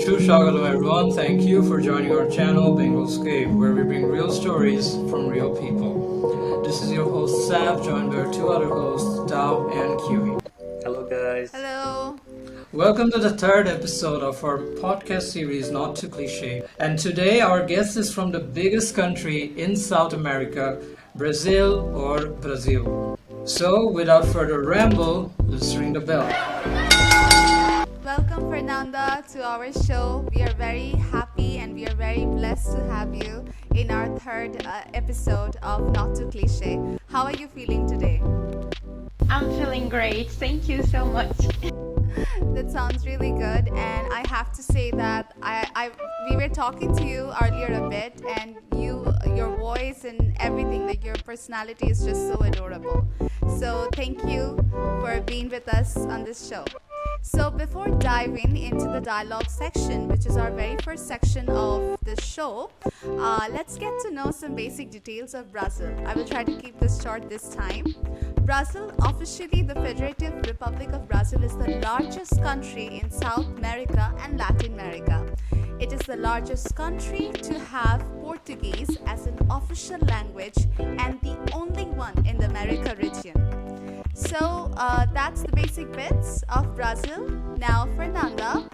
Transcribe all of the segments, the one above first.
Hello everyone, thank you for joining our channel Bengal3scape, where we bring real stories from real people. This is your host Sav, joined by our two other hosts, Tao and Kiwi. Hello, guys. Hello. Welcome to the third episode of our podcast series Not Too Cliche. And today our guest is from the biggest country in South America, Brazil or Brazil. So without further ramble, let's ring the bell. Welcome, Fernanda, to our show. We are very happy and we are very blessed to have you in our third episode of Not Too Cliche. How are you feeling today? I'm feeling great. Thank you so much. That sounds really good, and I have to say that we were talking to you earlier a bit, and your voice and everything, like your personality is just so adorable. So thank you for being with us on this show. So before diving into the dialogue section, which is our very first section of the show, let's get to know some basic details of Brazil. I will try to keep this short this time. Brazil, officially the Federative Republic of Brazil, is the largest country in South America and Latin America. It is the largest country to have Portuguese as an official language and the only one in the America region. So that's the basic bits of Brazil. Now, Fernanda,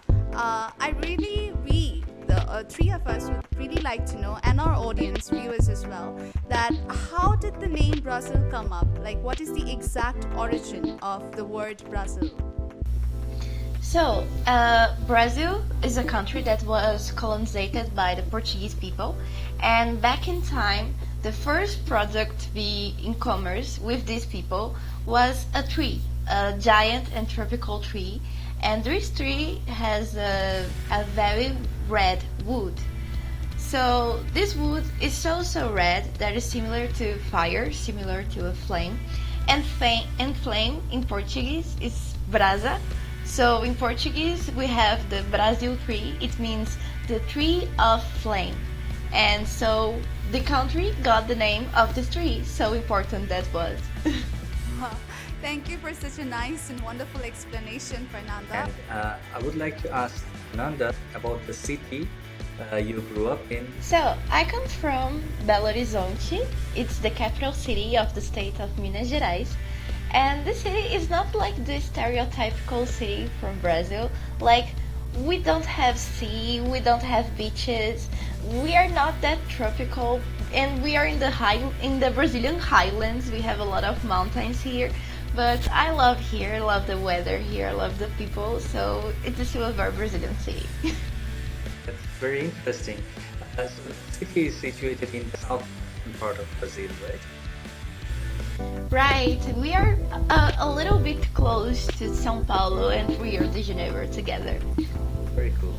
the three of us would really like to know, and our audience, viewers as well, that how did the name Brazil come up? Like, what is the exact origin of the word Brazil? So, Brazil is a country that was colonized by the Portuguese people, and back in time, the first product to be in commerce with these people was a tree, a giant and tropical tree, and this tree has a very red wood. So this wood is so red that is similar to fire, similar to a flame, and flame in Portuguese is brasa. So in Portuguese we have the Brazil tree. It means the tree of flame, and so the country got the name of this tree. So important that was. Thank you for such a nice and wonderful explanation, Fernanda. And I would like to ask Fernanda about the city you grew up in. So, I come from Belo Horizonte. It's the capital city of the state of Minas Gerais. And the city is not like the stereotypical city from Brazil. Like, we don't have sea, we don't have beaches, we are not that tropical, and we are in the Brazilian highlands. We have a lot of mountains here. But I love here, I love the weather here, I love the people, so it's still a very Brazilian city. That's very interesting. So the city is situated in the southern part of Brazil, right? Right, we are a little bit close to São Paulo and Rio de Janeiro together. Very cool.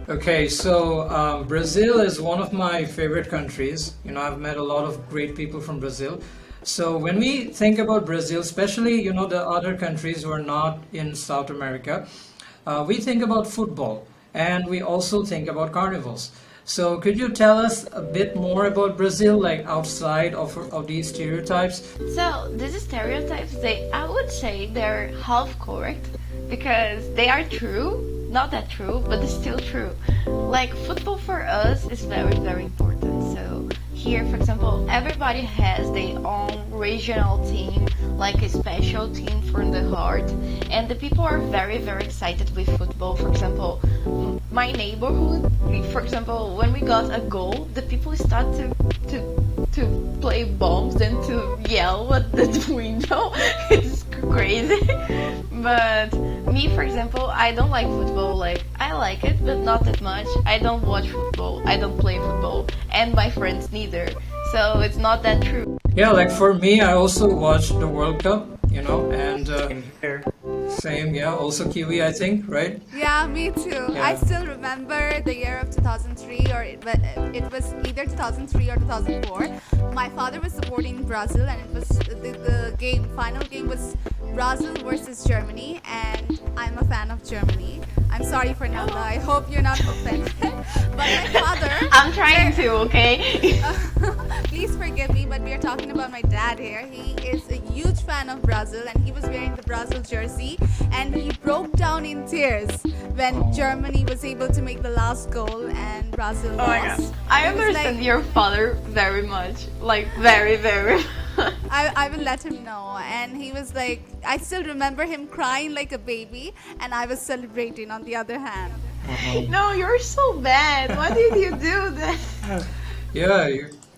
Okay, so Brazil is one of my favorite countries. You know, I've met a lot of great people from Brazil. So when we think about Brazil, especially, you know, the other countries who are not in South America, we think about football, and we also think about carnivals. So could you tell us a bit more about Brazil, like outside of these stereotypes? So these stereotypes, I would say they're half correct because they are true. Not that true, but it's still true. Like, football for us is very important. So here, for example, everybody has their own regional team, like a special team from the heart, and the people are very excited with football. For example, my neighborhood, for example, when we got a goal, the people start to play bombs and to yell at the window. It's crazy. But me, for example, I don't like football. Like, I like it, but not that much. I don't watch football, I don't play football, and my friends neither. So it's not that true. Yeah, like for me, I also watched the World Cup, you know, and Same here. same, yeah, also Kiwi, I think, right? Yeah, me too. Yeah. I still remember the year of 2003, or it was either 2003 or 2004. My father was supporting Brazil, and it was the final game was Brazil versus Germany, and I'm a fan of Germany. I'm sorry, Fernanda. I hope you're not offended. But my father... I'm trying to, okay? Please please forgive me, but we are talking about my dad here. He is a huge fan of Brazil, and he was wearing the Brazil jersey, and he broke down in tears when Germany was able to make the last goal and Brazil Oh my god. lost. I He was understand like- your father very much. Like, very, very. I will let him know. And he was like, I still remember him crying like a baby, and I was celebrating on the other hand. No, you're so bad. Why did you do that? Yeah,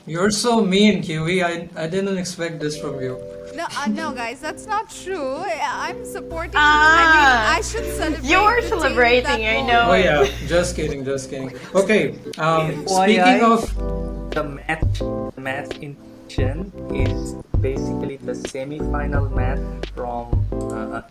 you're so mean, Kiwi. I didn't expect this from you. No, no, guys, that's not true. I'm supporting. Ah, I should celebrate. you're the team celebrating, that I won. know. Oh yeah, just kidding, just kidding. Okay, FYI, speaking of, the match in question is basically the semi-final match from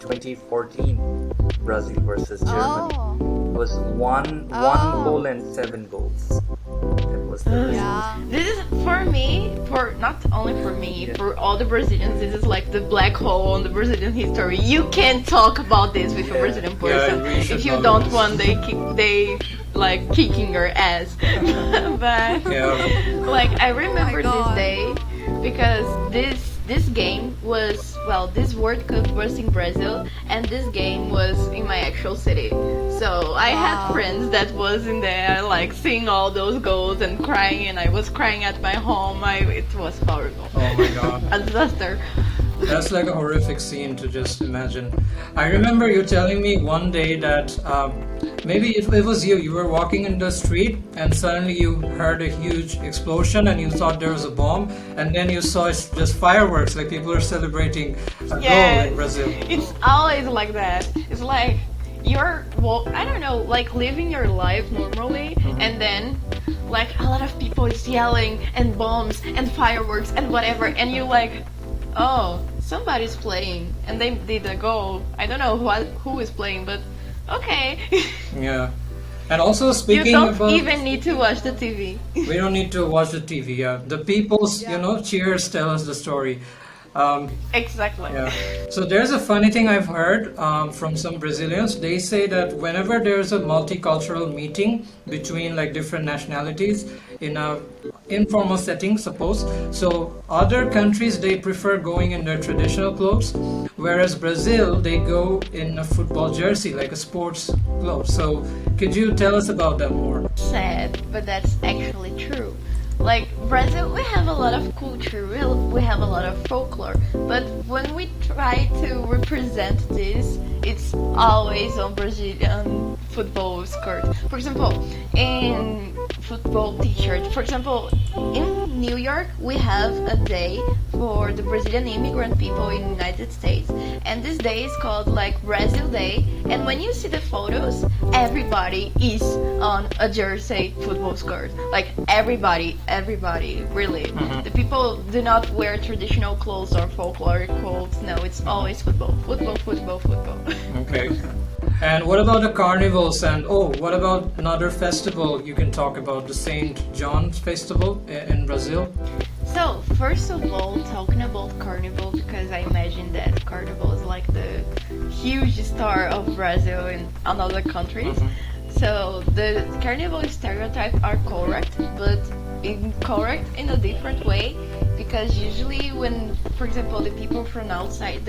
2014, Brazil versus Germany. Oh, It was one Oh. goal and 7 goals. That was the result. yeah. This is for me, for not only for me, Yeah. for all the Brazilians. This is like the black hole on the Brazilian history. You can't talk about this with a Yeah. Brazilian Yeah, person. we should If you know don't this. want, they like kicking your ass. But yeah, like I remember this God. day because this game was, well, this World Cup was in Brazil and this game was in my actual city. So I had Wow. friends that was in there like seeing all those goals and crying, and I was crying at my home. It was horrible. oh my god. A disaster. That's like a horrific scene to just imagine. I remember you telling me one day that maybe it was you. You were walking in the street and suddenly you heard a huge explosion and you thought there was a bomb, and then you saw it's just fireworks, like people are celebrating a goal Yes. in Brazil. It's always like that. It's like you're, well, I don't know, like living your life normally, and then like a lot of people is yelling and bombs and fireworks and whatever, and you're like, oh, somebody's playing and they did a goal. I don't know who is playing, but okay. Yeah. And also You speaking don't about, even need to watch the TV. we don't need to watch the TV. Yeah, the people's cheers tell us the story. Exactly. Yeah. So there's a funny thing I've heard from some Brazilians. They say that whenever there's a multicultural meeting between like different nationalities in a informal setting, suppose, so other countries they prefer going in their traditional clothes, whereas Brazil they go in a football jersey, like a sports clothes. So could you tell us about that more? Sad, but that's actually true. Like Brazil, we have a lot of culture, we have a lot of folklore, but when we try to represent this, it's always on Brazilian football skirt. For example, in football t-shirt. For example, in New York, we have a day for the Brazilian immigrant people in the United States, and this day is called like Brazil Day. And when you see the photos, everybody is on a jersey football skirt. Like everybody, really. The people do not wear traditional clothes or folkloric clothes. No, it's always football. Okay. And what about the carnivals? And what about another festival you can talk about, the Saint John's Festival in Brazil? So, first of all, talking about Carnival, because I imagine that Carnival is like the huge star of Brazil in other countries. So, the Carnival stereotypes are correct, but incorrect in a different way, because usually when, for example, the people from outside,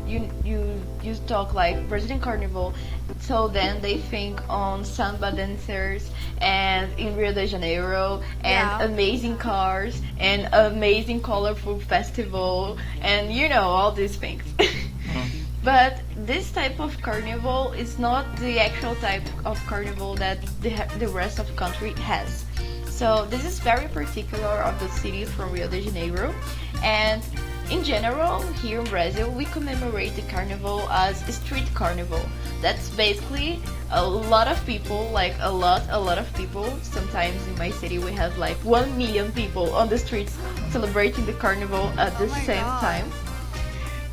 you talk like Brazilian Carnival, so then they think on samba dancers and in Rio de Janeiro and Yeah. amazing cars and amazing colorful festival and all these things. But this type of carnival is not the actual type of carnival that the rest of the country has. So this is very particular of the city from Rio de Janeiro, and in general, here in Brazil, we commemorate the carnival as a street carnival. That's basically a lot of people, like a lot of people. Sometimes in my city, we have like 1 million people on the streets celebrating the carnival at the my same God. time.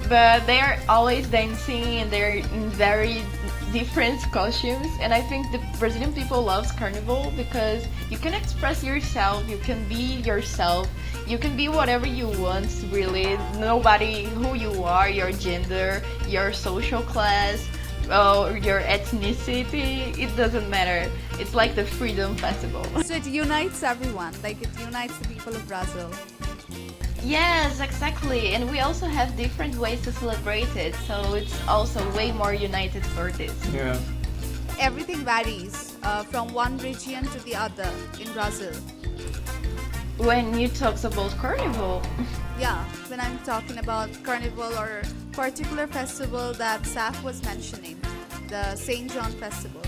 But they are always dancing and they're in very different costumes, and I think the Brazilian people loves carnival because you can express yourself, you can be yourself, you can be whatever you want, really. Nobody who you are, your gender, your social class, or your ethnicity, it doesn't matter. It's like the freedom festival. So it unites everyone, like it unites the people of Brazil. Yes, exactly. And we also have different ways to celebrate it, so it's also way more united for this. Yeah. Everything varies from one region to the other in Brazil. When you talk about carnival, Yeah, when I'm talking about carnival or particular festival that Saf was mentioning, the Saint John Festival.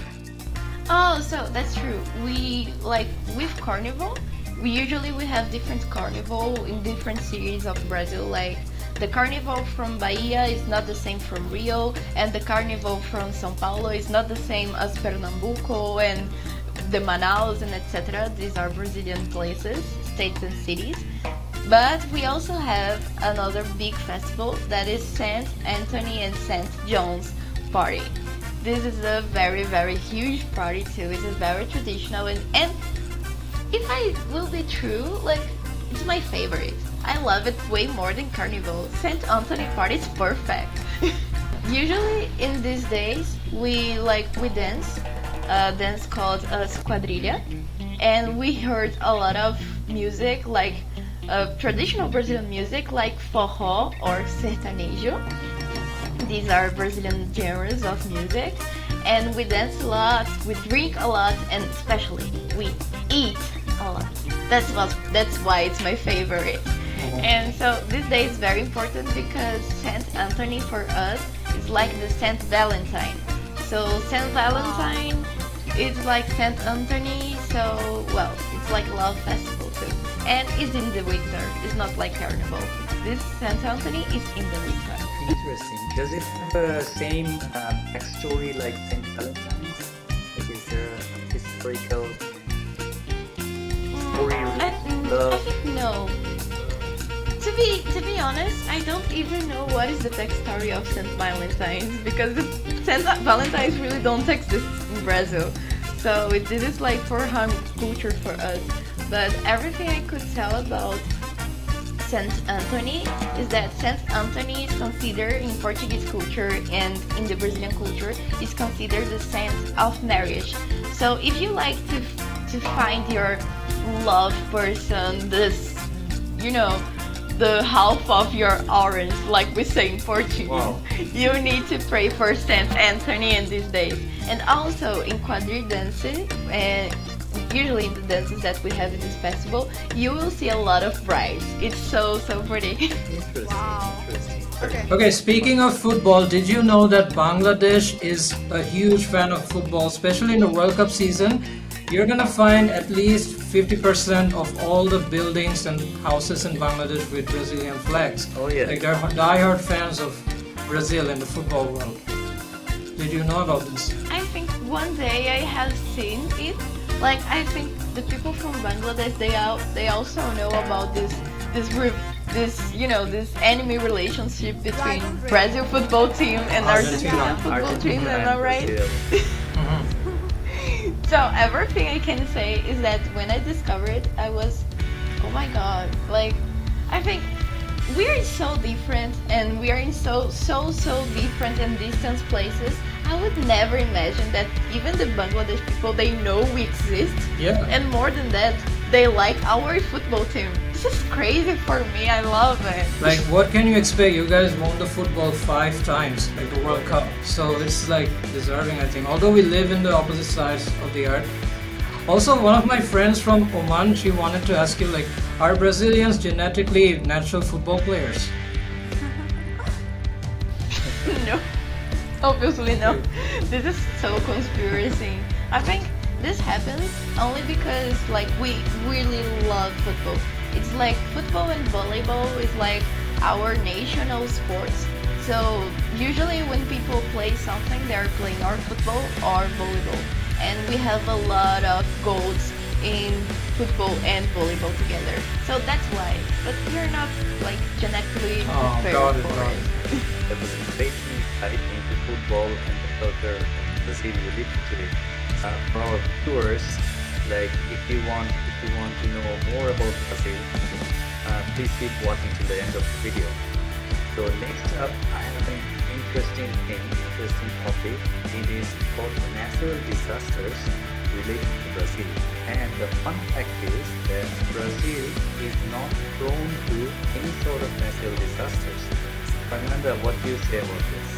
oh, so that's true. We like with carnival, we have different carnival in different cities of Brazil. Like the carnival from Bahia is not the same from Rio, and the carnival from São Paulo is not the same as Pernambuco and the Manaus and etc. These are Brazilian places, states and cities. But we also have another big festival that is Saint Anthony and Saint John's party. This is a very, very huge party too. It is very traditional and if I will be true, like it's my favorite. I love it way more than Carnival. Saint Anthony party is perfect. Usually in these days we dance, a dance called quadrilha, and we heard a lot of music like traditional Brazilian music like forró or sertanejo. These are Brazilian genres of music, and we dance a lot, we drink a lot, and especially we eat a lot. That's why it's my favorite. And so this day is very important because Saint Anthony for us is like the Saint Valentine. So Saint Valentine is like Saint Anthony, so well, it's like a love festival too. And it's in the winter. It's not like Carnival. This Saint Anthony is in the winter. Interesting. Does it have the same backstory like Saint Valentine? Like is there a historical story I love? think no. To be honest, I don't even know what is the backstory of Saint Valentine's because Saint Valentine's really don't exist in Brazil. So this is like for home culture for us. But everything I could tell about Saint Anthony is that Saint Anthony is considered in Portuguese culture and in the Brazilian culture is considered the saint of marriage. So if you like to find your love person, this the half of your orange, like we say in Portuguese, Wow. you need to pray for Saint Anthony in these days. And also in quadrille dancing, usually in the dances that we have in this festival, you will see a lot of brides. It's so pretty. Interesting. Wow. Interesting. Okay. Okay, speaking of football, did you know that Bangladesh is a huge fan of football, especially in the World Cup season? You're gonna find at least 50% of all the buildings and houses in Bangladesh with Brazilian flags. Oh, yeah. Like they're diehard fans of Brazil in the football world. Did you know about this? I think one day I have seen it. Like I think the people from Bangladesh they also know about this enemy relationship between Rivalry. Brazil football team and Argentina. Argentina football team, am I and right? Brazil. So everything I can say is that when I discovered it, I was, oh my god! Like, I think we are so different, and we are in so different and distant places. I would never imagine that even the Bangladesh people they know we exist, Yeah. and more than that, they like our football team. This is crazy for me. I love it. Like, what can you expect? You guys won the football 5 times, like the World Cup. So it's like deserving, I think. Although we live in the opposite sides of the earth. Also, one of my friends from Oman, she wanted to ask you, like, are Brazilians genetically natural football players? No, obviously no. This is so conspiracy. I think this happens only because like we really love football. It's like football and volleyball is like our national sports. So usually when people play something, they're playing our football or volleyball. And we have a lot of goals in football and volleyball together. So that's why. But we're not like genetically prepared got it, for got it. The presentation study into football and the culture of Brazil related to it. For our viewers, like if you want to know more about Brazil, please keep watching till the end of the video. So next up, I have an interesting topic. It is called natural disasters related to Brazil. And the fun fact is that Brazil is not prone to any sort of natural disasters. Fernanda, what do you say about this?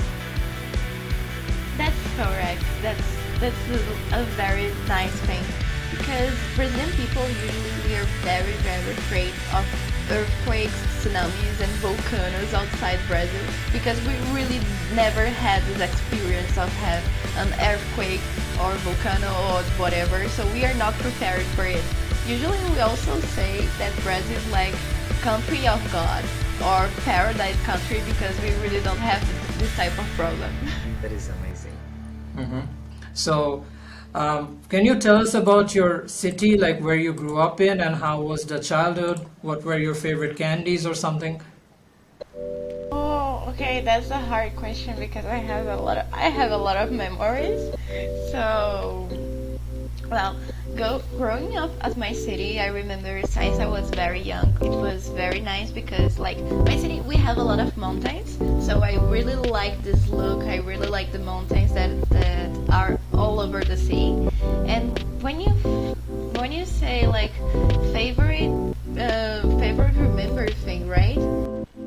That's correct. That's a very nice thing because Brazilian people usually we are very afraid of earthquakes, tsunamis, and volcanoes outside Brazil because we really never had this experience of have an earthquake or volcano or whatever. So we are not prepared for it. Usually we also say that Brazil is like country of God or paradise country because we really don't have this type of problem. That is amazing. So, can you tell us about your city, like where you grew up in, and how was the childhood? What were your favorite candies or something? Oh, okay, that's a hard question because I have a lot of memories. So, well, growing up at my city, I remember since I was very young, it was very nice because like my city, we have a lot of mountains. So I really like this look. I really like the mountains that are all over the sea. And when you say like favorite remember thing, right?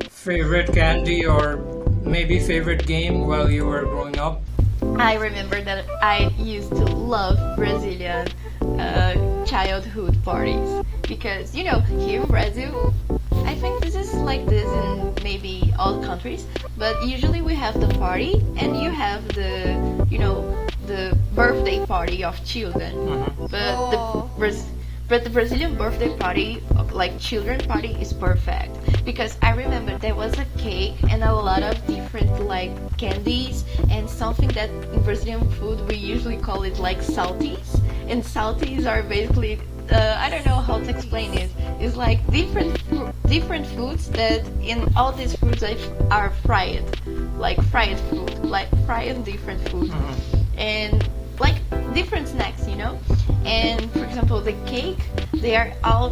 Favorite candy or maybe favorite game while you were growing up? I remember that I used to love Brazilian childhood parties because here in Brazil, I think this is like this in maybe all countries, but usually we have the party and you have the birthday party of children. But the Brazilian birthday party, like children party, is perfect because I remember there was a cake and a lot of different like candies and something that in Brazilian food we usually call it like salties. And salties are basically I don't know how to explain it. It's like different foods that in all these foods are fried, like fried food, like fried different food, and like different snacks, And for example, the cake, they are all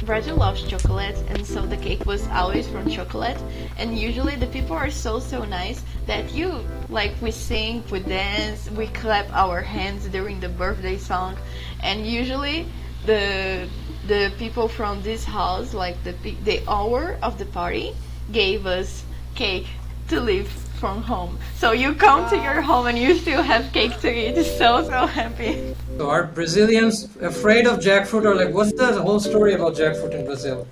Brazil loves chocolate, and so the cake was always from chocolate. And usually the people are so nice that we sing, we dance, we clap our hands during the birthday song, and usually the people from this house, like the hour of the party, gave us cake to leave from home. So you come to your home and you still have cake to eat. So happy. So are Brazilians afraid of jackfruit, or like what's the whole story about jackfruit in Brazil?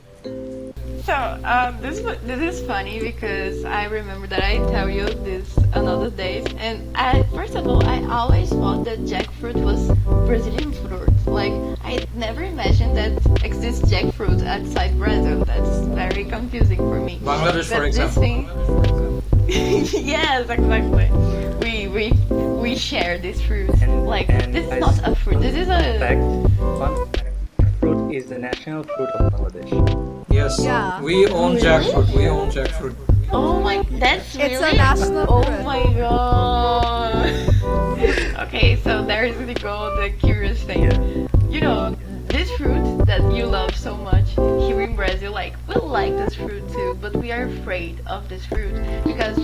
So this is funny because I remember that I tell you this another day, and first of all I always thought that jackfruit was Brazilian fruit. Like I never imagined that exists jackfruit outside Brazil. That's very confusing for me. Bangladesh, for But this example. thing, yes, exactly. We share this fruit. Like this is not a fruit. This is Fun a fact, fruit is the national fruit of Bangladesh. Yes, Yeah. we own jackfruit. We own jackfruit. oh my, that's It's a really national oh fruit. my god. Okay, so there's the curious thing. This fruit that you love so much here in Brazil, like we like this fruit too, but we are afraid of this fruit because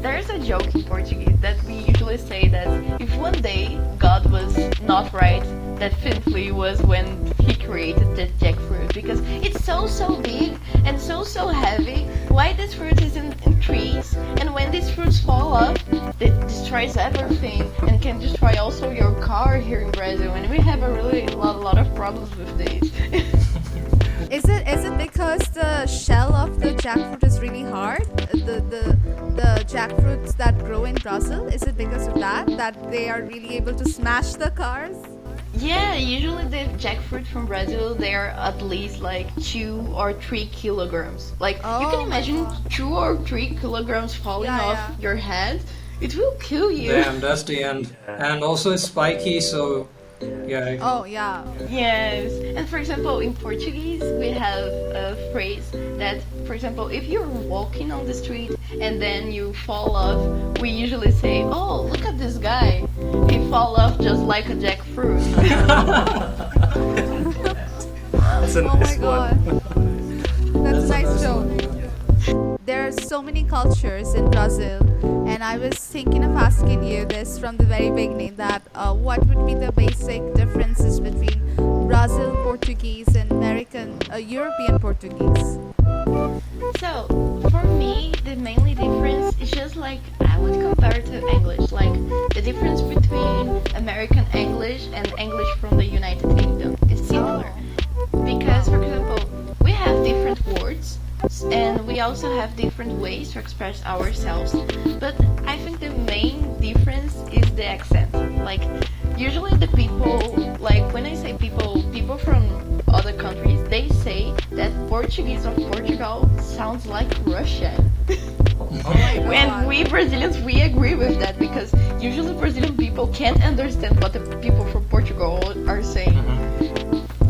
there's a joke in Portuguese that we usually say that if one day God was not right, that simply was when he created the jackfruit because it's so big and so heavy. Why this fruit is in trees, and when these fruits fall off, it destroys everything and can destroy also your car here in Brazil, and we have a really lot of problems with this. Is it because the shell of the jackfruit is really hard? The jackfruits that grow in Brazil, is it because of that they are really able to smash the cars? Yeah, usually the jackfruit from Brazil, they are at least like 2 or 3 kilograms. Like you Oh can my imagine God. 2 or 3 kilograms falling Yeah, off yeah. your head. It will kill you. Damn, that's the end. And also it's spiky, so yeah. Oh yeah. Yes. And for example, in Portuguese, we have a phrase that, for example, if you're walking on the street and then you fall off, we usually say, "Oh, look at this guy. He fall off just like a jackfruit." That's a Oh my nice god. one. That's a nice joke. There are so many cultures in Brazil, and I was thinking of asking you this from the very beginning, that what would be the basic differences between Brazil Portuguese and American European Portuguese? So, for me, the mainly difference is just like I would compare to English, like the difference between American English and English from the United Kingdom is similar. Because, for example, we have different words and we also have different ways to express ourselves, but I think the main difference is the accent. Like, usually the people, like when I say people from other countries, they say that Portuguese of Portugal sounds like Russian. And we Brazilians, we agree with that because usually Brazilian people can't understand what the people from Portugal are saying.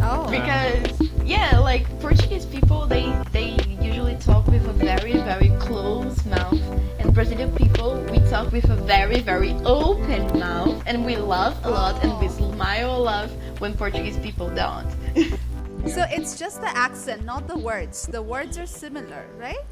Oh. Because yeah, like Portuguese people, they usually talk with a very closed mouth, and Brazilian people, we talk with a very open mouth, and we laugh a lot and we smile a lot when Portuguese people don't. So it's just the accent, not the words. The words are similar, right?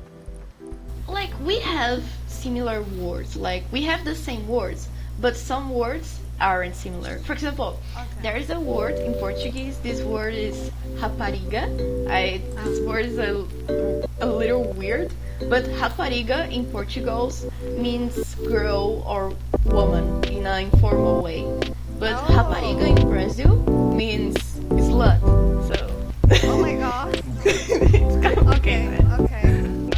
Like we have similar words, like we have the same words, but some words aren't similar. For example, there is a word in Portuguese. This word is rapariga. This word is a little weird, but rapariga in Portugal means girl or woman in an informal way. But rapariga in Brazil means slut. So. Oh my god. It's kind of Okay.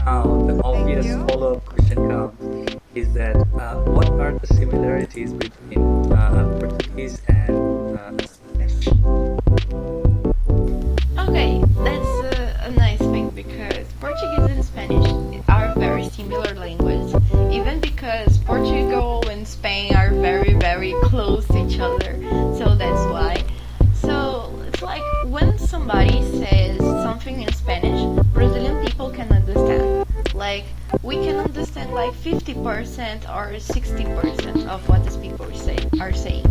Now, the obvious you. follow-up question comes is that what are the similarities between Portuguese and Spanish? Okay, that's a nice thing because Portuguese and Spanish are very similar languages, even because Portugal and Spain are very close to each other, so that's why. So it's like when somebody says something in Spanish, Brazilian people can understand. Like we can understand like 50% or 60% of what these people are saying.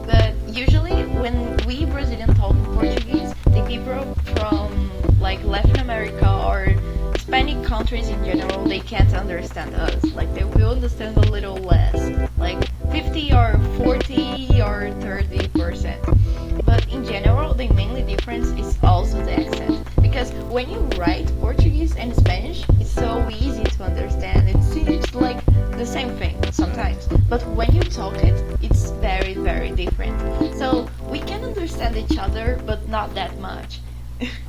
But usually when we Brazilians talk Portuguese, the people from like Latin America or Hispanic countries in general, they can't understand us. Like they will understand a little less, like 50 or 40 or 30%. But in general, the mainly difference is also the accent. Because when you write Portuguese and Spanish, it's so easy to understand. It seems like the same thing sometimes. But when you talk it, it's very different. So we can understand each other, but not that much.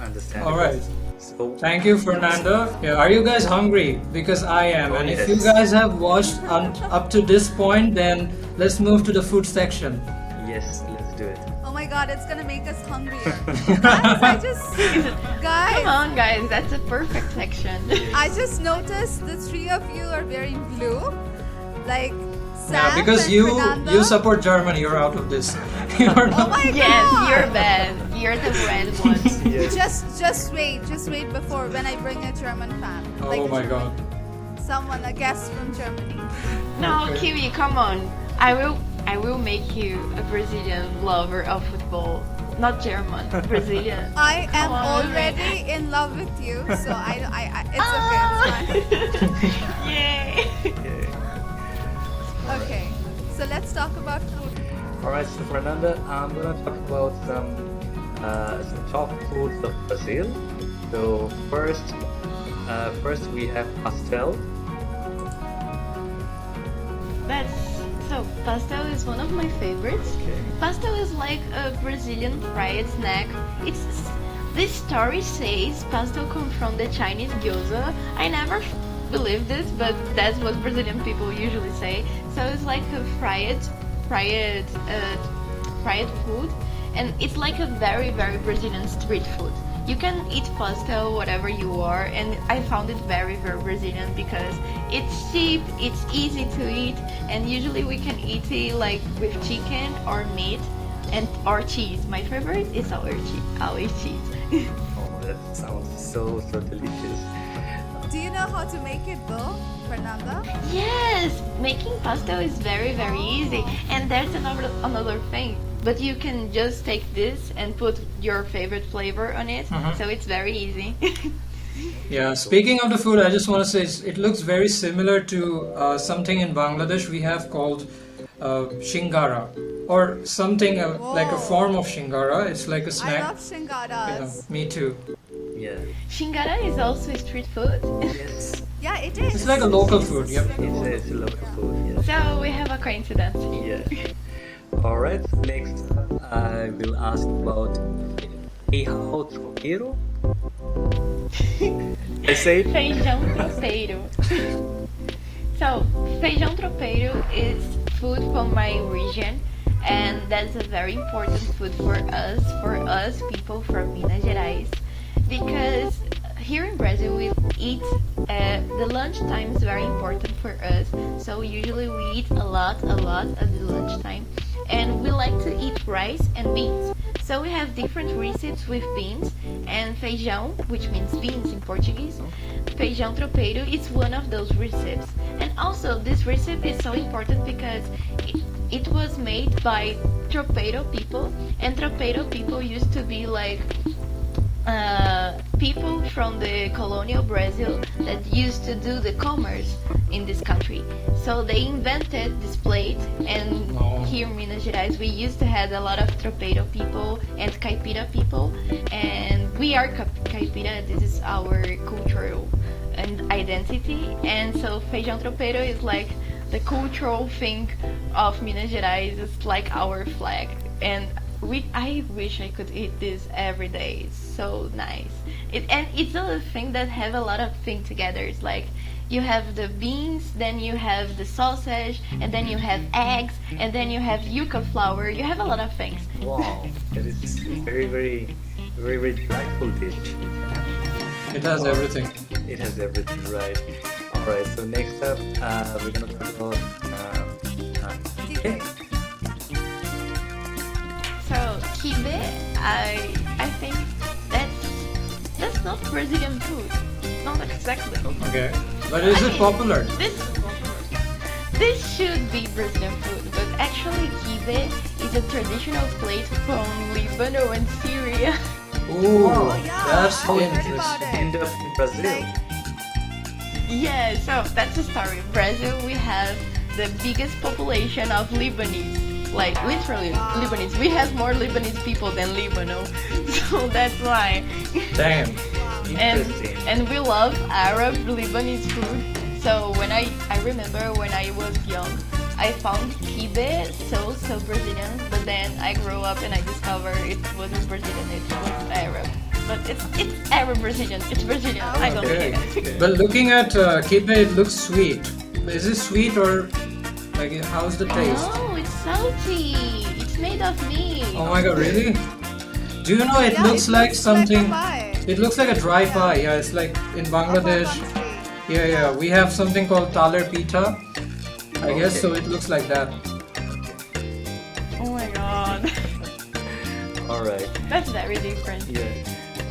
Understand? All right. So, Thank you, Fernanda. Yeah, are you guys hungry? Because I am. Oh, And if yes. you guys have watched up to this point, then let's move to the food section. yes, let's do it. Oh my god, it's gonna make us hungrier. Guys, Come on, guys, that's a perfect section. I just noticed the three of you are wearing blue. Like Sam Yeah, because and you Fernanda. support Germany, you're out of this. You're Oh not. my Yes, god! you're bad. You're the red ones. Yes. Just wait before when I bring a German fan. Like Oh a my German- god. Someone, a guest from Germany. No, Okay. Kiwi, come on. I will make you a Brazilian lover of football. Not German, Brazilian. I am Come on, already in love with you, so it's okay, it's fine. Yay! Okay, so let's talk about food. Alright, so Fernanda, I'm gonna talk about some top foods of Brazil. So first we have pastel. Pastel is one of my favorites. Okay. Pastel is like a Brazilian fried snack. This story says pastel comes from the Chinese gyoza. I never believed it, but that's what Brazilian people usually say. So it's like a fried food, and it's like a very Brazilian street food. You can eat pastel whatever you are, and I found it very Brazilian because it's cheap, it's easy to eat, and usually we can eat it like with chicken or meat or cheese. My favorite is always cheese. Oh, that sounds so delicious. Do you know how to make it though, Fernanda? Yes, making pastel is very easy, and there's another thing. But you can just take this and put your favorite flavor on it, so it's very easy. Yeah, speaking of the food, I just want to say it looks very similar to something in Bangladesh we have called shingara, or something like a Whoa. form of shingara. It's like a I snack. love Yeah, shingaras. me too. Yeah. Shingara is also street food. Yes. Yeah, it is. It's like a local food. It's Yep. street food. It's a local food. Yes. So we have a coincidence. Yeah. All right. Next, I will ask about feijão tropeiro. I say it. Feijão tropeiro. So, feijão tropeiro is food from my region, and that's a very important food for us people from Minas Gerais, because here in Brazil we eat. The lunch time is very important for us, so usually we eat a lot at the lunchtime, and we like to eat rice and beans. So we have different recipes with beans and feijão, which means beans in Portuguese. Feijão tropeiro is one of those recipes. And also this recipe is so important because it was made by tropeiro people, and tropeiro people used to be like people from the colonial Brazil that used to do the commerce in this country. So they invented this plate, and here in Minas Gerais we used to have a lot of tropeiro people and caipira people, and we are caipira. This is our cultural and identity, and so feijão tropeiro is like the cultural thing of Minas Gerais. It's like our flag, and I wish I could eat this every day. It's so nice. And it's a thing that have a lot of things together. It's like you have the beans, then you have the sausage, and then you have eggs, and then you have yuca flour. You have a lot of things. Wow, that is very delightful dish. It has everything. It has everything, right? All right. So next up, we're gonna talk about Kibe. So kibe, I think that's not Brazilian food. Not exactly. Okay, but is it popular? This should be Brazilian food, but actually kibe is a traditional plate from Lebanon and Syria. Ooh, Oh, yeah. that's I heard interesting. about it. end up in Brazil. Yeah, so that's the story. In Brazil, we have the biggest population of Lebanese. Like, literally, Lebanese. We have more Lebanese people than Lebanon. So that's why. Damn. Interesting. And we love Arab Lebanese food. So when I remember when I was young, I found kibe so Brazilian, but then I grew up and I discovered it wasn't Brazilian, it was Arab. But it's Arab Brazilian, it's Brazilian. I don't Okay. care. But looking at kibe, it looks sweet. Is it sweet or like how's the taste? No, it's salty. It's made of meat. Oh my god, really? Do you know it Yeah, looks like something? Like a pie. It looks like a dry pie. Yeah, it's like in Bangladesh. Country. Yeah, we have something called taler pita. I guess so. It looks like that. Oh my god. All right. That's very different. Yeah.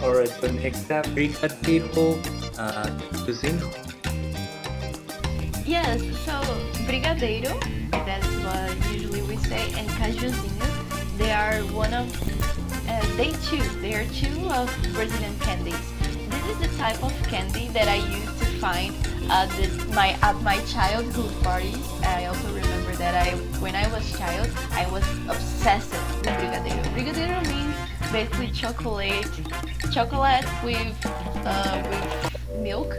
All right. So next up, brigadeiro cuisine. Yes, so brigadeiro, that's what usually we say, and cajuzinho, they are one of, they are two of Brazilian candies. This is the type of candy that I used to find at my childhood parties. I also remember that when I was child, I was obsessed with brigadeiro. Brigadeiro means basically chocolate with milk.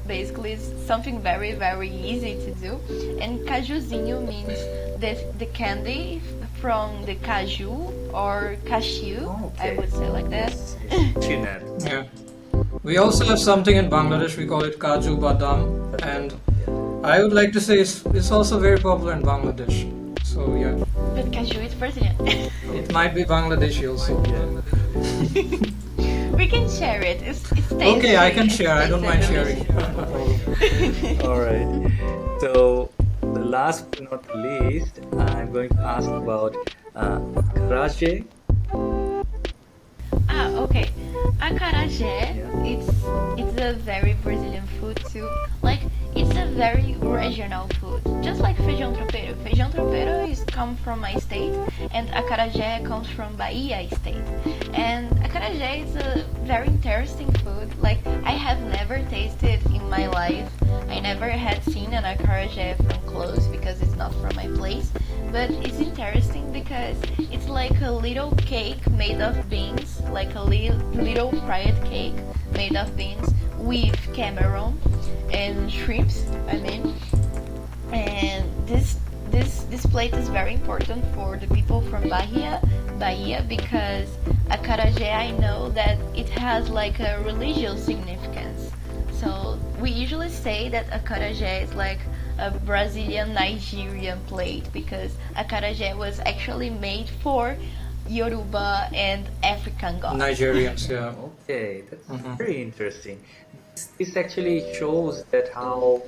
Basically, it's something very easy to do. And cajuzinho means the candy from the caju or cashew. I would say like that. Chinat. Yeah. We also have something in Bangladesh. We call it kaju badam, and I would like to say it's also very popular in Bangladesh. So yeah, But cashew is Brazilian. it might be Bangladeshi also. We can share it. It's tasty. Okay, I can share. I It's don't mind delicious. sharing. All right. So the last but not least, I'm going to ask about karaje. Okay. Acarajé, it's a very Brazilian food too. Like it's a very regional food, just like feijão tropeiro. Feijão tropeiro is come from my state, and acarajé comes from Bahia state. And acarajé is a very interesting food. Like I have never tasted in my life. I never had seen an acarajé from close because it's not from my place. But it's interesting because it's like a little cake made of beans, like a little fried cake made of beans with cameron and shrimps. I mean, and this plate is very important for the people from Bahia because acarajé, I know that it has like a religious significance. So we usually say that acarajé is like a Brazilian Nigerian plate because acarajé was actually made for Yoruba and African gods. Nigerians, yeah. Okay, that's very interesting. This actually shows that how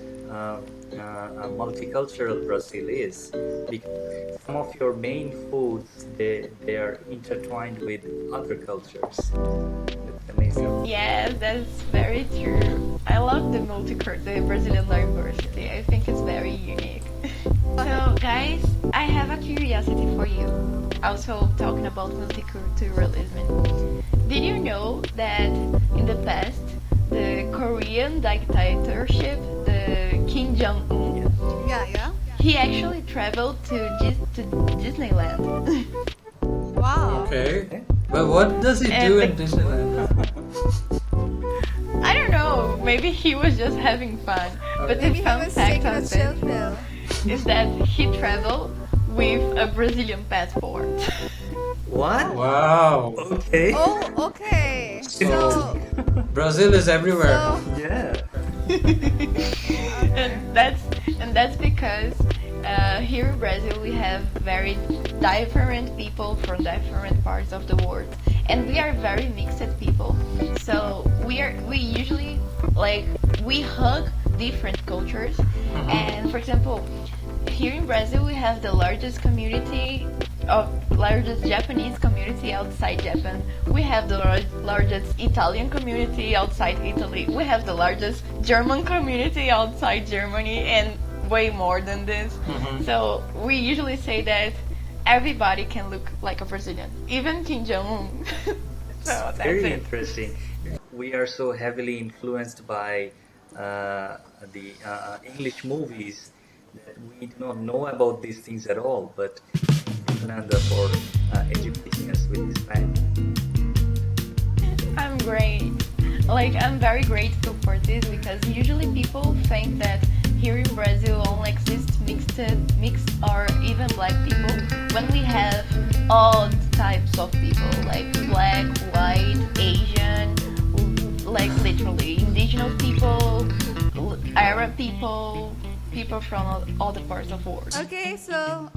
multicultural Brazil is, because some of your main foods they are intertwined with other cultures. That's amazing. Yes, that's very true. I love the Brazilian diversity. I think it's very unique. So, guys, I have a curiosity for you. Also, talking about multiculturalism. Did you know that in the past, the Korean dictatorship, the Kim Jong-un, Yeah. he actually traveled to Disneyland. Wow. Okay. Well, what does he do in Disneyland? I don't know, maybe he was just having fun. But Maybe the he fun was fact taking a of chill it pill. is that he traveled with a Brazilian passport. What? Wow. Okay. Oh, okay. So, Brazil is everywhere. Yeah. and that's because here in Brazil we have very different people from different parts of the world, and we are very mixed people. So we usually we hug different cultures, and for example, here in Brazil we have the largest Japanese community outside Japan. We have the largest Italian community outside Italy. We have the largest German community outside Germany, and way more than this. So we usually say that everybody can look like a Brazilian, even Kim Jong-un. So that's Very it. interesting. We are so heavily influenced by the English movies that we do not know about these things at all. But Fernanda for educating us with this fact. I'm great. I'm very grateful for this because usually people think that here in Brazil only exist mixed or even black people, when we have all types of people, like black, white, Asian, like literally indigenous people, Arab people from all the parts of the world. Okay, so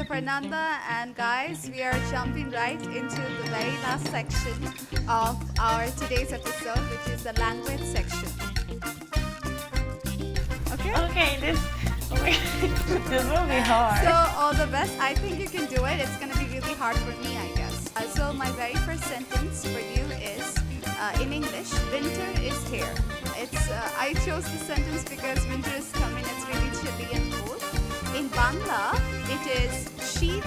Fernanda and guys, we are jumping right into the very last section of our today's episode, which is the language section. Okay, this will be hard. So all the best. I think you can do it. It's gonna be really hard for me, I guess. So my very first sentence for you is in English. Winter is here. I chose this sentence because winter is coming. It's really chilly and cold. In Bangla, it is sheet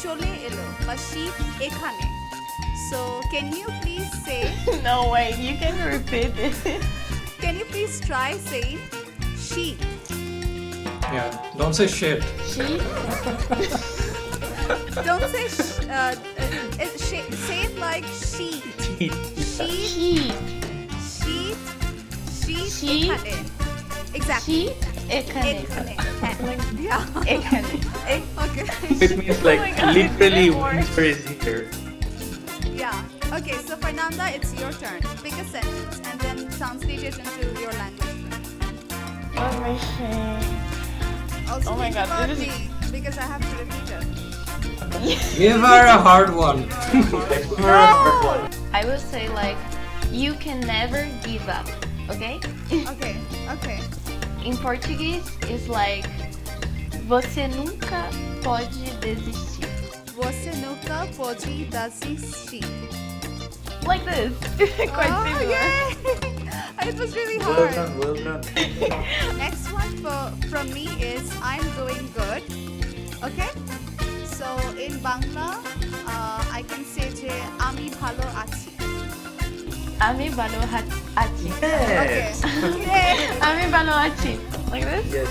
chole elo, but sheet ekhane. So can you please say? No way, you can repeat it. Can you please try saying sheet? Yeah, don't say shit. Sheep? Don't say say it like sheet. Sheet. Sheep. Sheet. Sheet. Ekhane. Exactly. Sheep? Ekhane. Yeah. Ekhane. Okay. It means like my God, literally it didn't work. winter is here. Yeah. Okay, so Fernanda, it's your turn. Pick a sentence and then translate it into your language. Oh my shit. Also Oh my think God, about this is- me because I have to repeat it. Give her a hard one. I will say you can never give up, okay? Okay. In Portuguese, it's like você nunca pode desistir. Você nunca pode desistir. Like this. Quite similar. Yay! It was really Well hard. done, well done. Next one from me is I'm doing good. Okay? So in Bangla, I can say যে আমি ভালো আছি. আমি ভালো আছি. Okay. Yes. Yay. আমি ভালো আছি. Like this? Yes.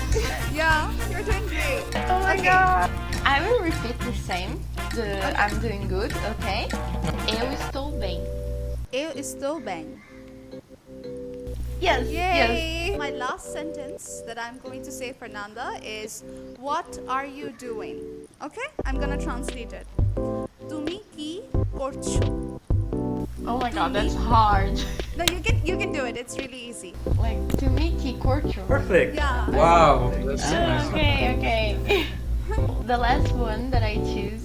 Yeah, you're doing great. Oh my Okay. god. I will repeat the same. I'm doing good, okay? Eu estou bem. Eu estou bem. Yes, yes. Yay! My last sentence that I'm going to say, Fernanda, is what are you doing? Okay? I'm gonna translate it. তুমি কি করছো? Oh my god, that's hard. No, you can do it. It's really easy. Like, to me, ki corcho. Perfect. Yeah. Wow, that's so nice. Okay. The last one that I choose,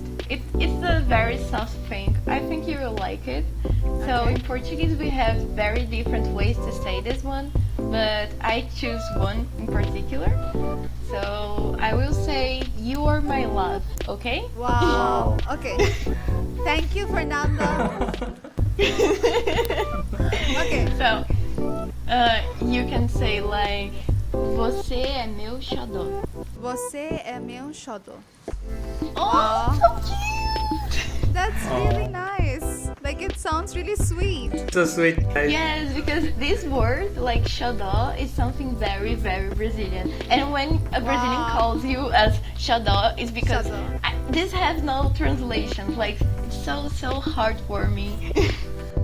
it's a very soft thing. I think you will like it. So in Portuguese we have very different ways to say this one, but I choose one in particular. So I will say you are my love, okay? Wow. Okay. Thank you, Fernanda. Okay. So you can say like você é meu xodó. Você é meu xodó. Oh, so cute! That's really nice. Like it sounds really sweet. So sweet, guys. Yes, because this word, like xodó, is something very, very Brazilian. And when a Brazilian Wow. calls you as xodó, it's because Xodó. this has no translation. Like, it's so heartwarming.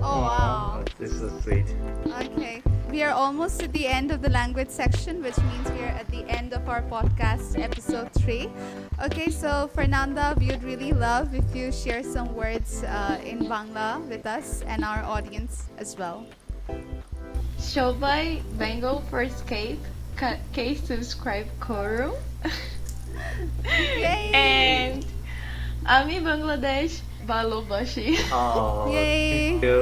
Oh wow. This is so sweet. Okay. We are almost at the end of the language section, which means we are at the end of our podcast, episode 3. Okay, so Fernanda, we would really love if you share some words in Bangla with us and our audience as well. Shobai Bengal3scape, case subscribe Koro. Yay! And Ami Bangladesh, Balobashi. Oh, Yay. thank you.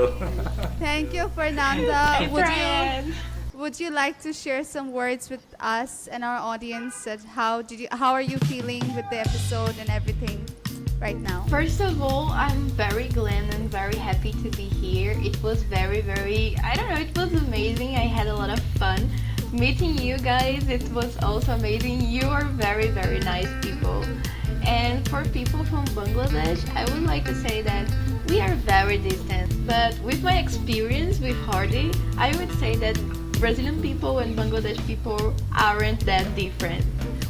Thank you, Fernanda. Friends. Would you like to share some words with us and our audience? That how are you feeling with the episode and everything right now? First of all, I'm very glad and very happy to be here. It was very, I don't know, it was amazing. I had a lot of fun meeting you guys. It was also amazing. You are very, very nice people. And for people from Bangladesh, I would like to say that we are very distant. But with my experience with Hardy, I would say that Brazilian people and Bangladesh people aren't that different.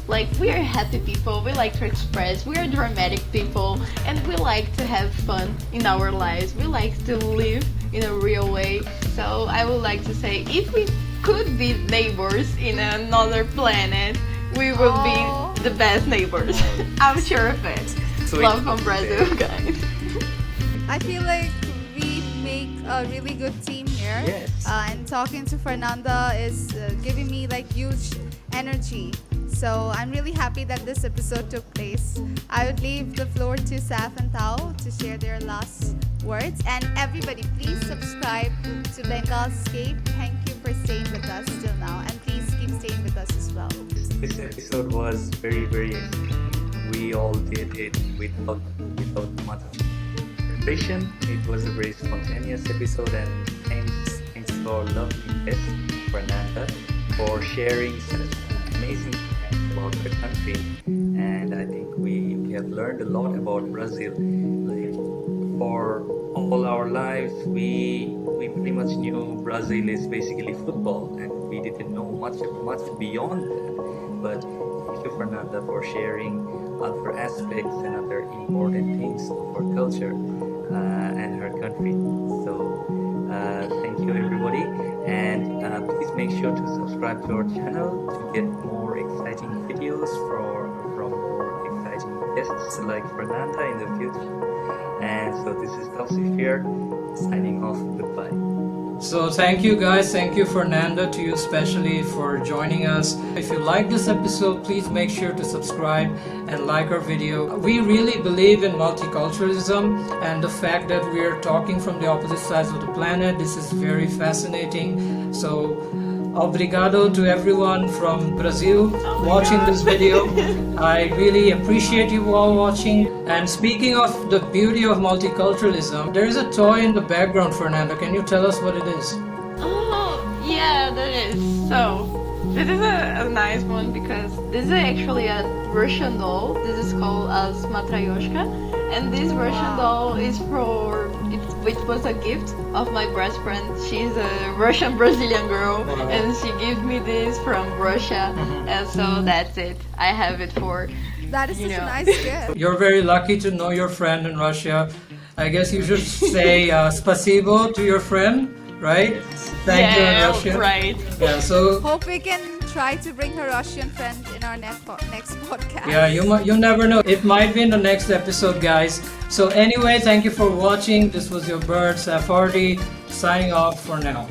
Like, we are happy people, we like to express, we are dramatic people, and we like to have fun in our lives. We like to live in a real way. So I would like to say, if we could be neighbors in another planet, we will Oh. be the best neighbors. I'm sure of it. Sweet. Love from Brazil, guys. I feel like we make a really good team here. Yes. And talking to Fernanda is giving me like huge energy. So I'm really happy that this episode took place. I would leave the floor to Saf and Tao to share their last words. And everybody, please subscribe to Bengal3scape. Thank you for staying with us till now. And please keep staying with us as well. This episode was very, we all did it without much preparation. It was a very spontaneous episode, and thanks to our lovely guest, Fernanda, for sharing such amazing facts about the country. And I think we have learned a lot about Brazil. Like, for all our lives, we pretty much knew Brazil is basically football, and we didn't know much beyond that. But thank you, Fernanda, for sharing other aspects and other important things of our culture and her country. So thank you, everybody, and please make sure to subscribe to our channel to get more exciting videos from more exciting guests like Fernanda in the future. And so this is Kelsey here, signing off. Goodbye. So thank you guys, thank you Fernanda, to you especially for joining us. If you like this episode, please make sure to subscribe and like our video. We really believe in multiculturalism and the fact that we are talking from the opposite sides of the planet. This is very fascinating. So obrigado to everyone from Brazil watching this video. I really appreciate you all watching. And speaking of the beauty of multiculturalism, there is a toy in the background, Fernanda. Can you tell us what it is? Oh, yes. So, this is a nice one because this is actually a Russian doll. This is called as Matryoshka. And this Russian doll is which was a gift of my best friend. She's a Russian Brazilian girl, and she gave me this from Russia. And so that's it. I have it for. That is such a nice gift. You're very lucky to know your friend in Russia. I guess you should say spasibo to your friend, right? Thank you in Russian. Right. Yeah, so Hope we can try to bring her Russian friend in our next podcast. yeah, you never know. It might be in the next episode, guys. So anyway, thank you for watching. This was your bird Safardi signing off for now.